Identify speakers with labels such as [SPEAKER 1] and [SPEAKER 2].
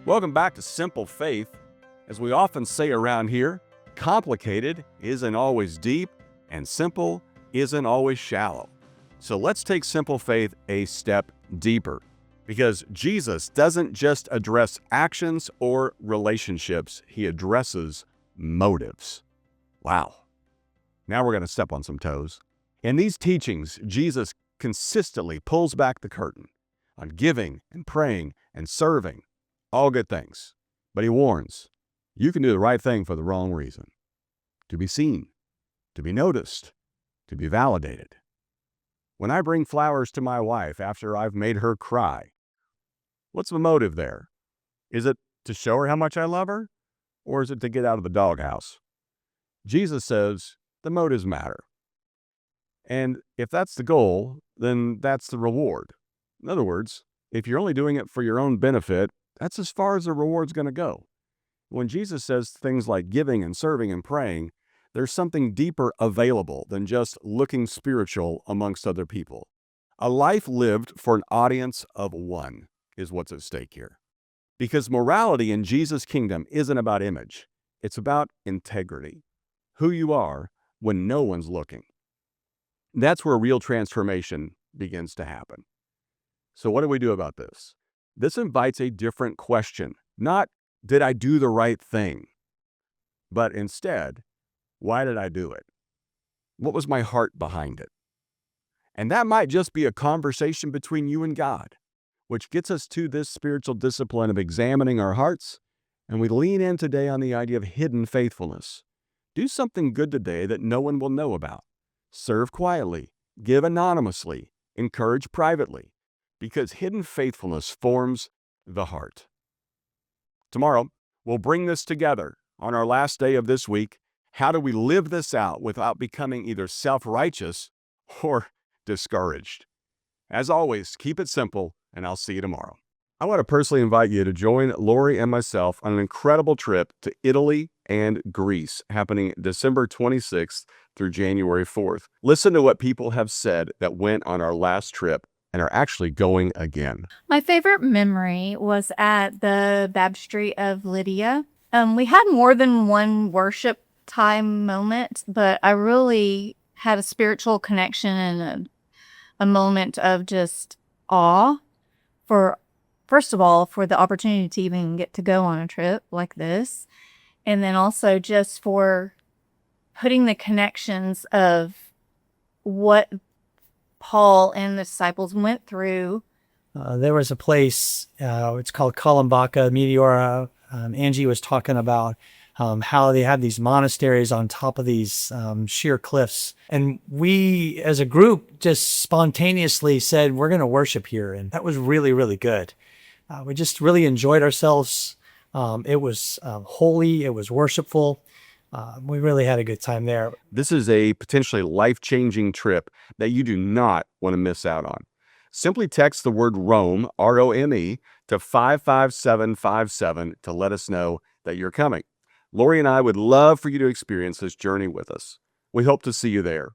[SPEAKER 1] Welcome back to Simple Faith. As we often say around here, complicated isn't always deep, and simple isn't always shallow. So let's take Simple Faith a step deeper, because Jesus doesn't just address actions or relationships, he addresses motives. Wow. Now we're going to step on some toes. In these teachings, Jesus consistently pulls back the curtain on giving and praying and serving, all good things. But he warns, you can do the right thing for the wrong reason. To be seen, to be noticed, to be validated. When I bring flowers to my wife after I've made her cry, what's the motive there? Is it to show her how much I love her? Or is it to get out of the doghouse? Jesus says the motives matter. And if that's the goal, then that's the reward. In other words, if you're only doing it for your own benefit, that's as far as the reward's going to go. When Jesus says things like giving and serving and praying, there's something deeper available than just looking spiritual amongst other people. A life lived for an audience of one is what's at stake here. Because morality in Jesus' kingdom isn't about image. It's about integrity. Who you are when no one's looking. That's where real transformation begins to happen. So what do we do about this? This invites a different question. Not, did I do the right thing? But instead, why did I do it? What was my heart behind it? And that might just be a conversation between you and God, which gets us to this spiritual discipline of examining our hearts. And we lean in today on the idea of hidden faithfulness. Do something good today that no one will know about. Serve quietly, give anonymously, encourage privately, because hidden faithfulness forms the heart. Tomorrow, we'll bring this together on our last day of this week. How do we live this out without becoming either self-righteous or discouraged? As always, keep it simple, and I'll see you tomorrow. I want to personally invite you to join Lori and myself on an incredible trip to Italy and Greece, happening December 26th through January 4th. Listen to what people have said that went on our last trip and are actually going again.
[SPEAKER 2] My favorite memory was at the baptistry of Lydia. We had more than one worship time moment, but I really had a spiritual connection and a moment of just awe for, first of all, for the opportunity to even get to go on a trip like this. And then also just for putting the connections of what Paul and the disciples went through.
[SPEAKER 3] There was a place, it's called Columbaca, Meteora. Angie was talking about how they had these monasteries on top of these sheer cliffs. And we, as a group, just spontaneously said, we're going to worship here. And that was really, really good. We just really enjoyed ourselves. It was holy. It was worshipful. We really had a good time there.
[SPEAKER 1] This is a potentially life-changing trip that you do not want to miss out on. Simply text the word Rome, R-O-M-E, to 55757 to let us know that you're coming. Lori and I would love for you to experience this journey with us. We hope to see you there.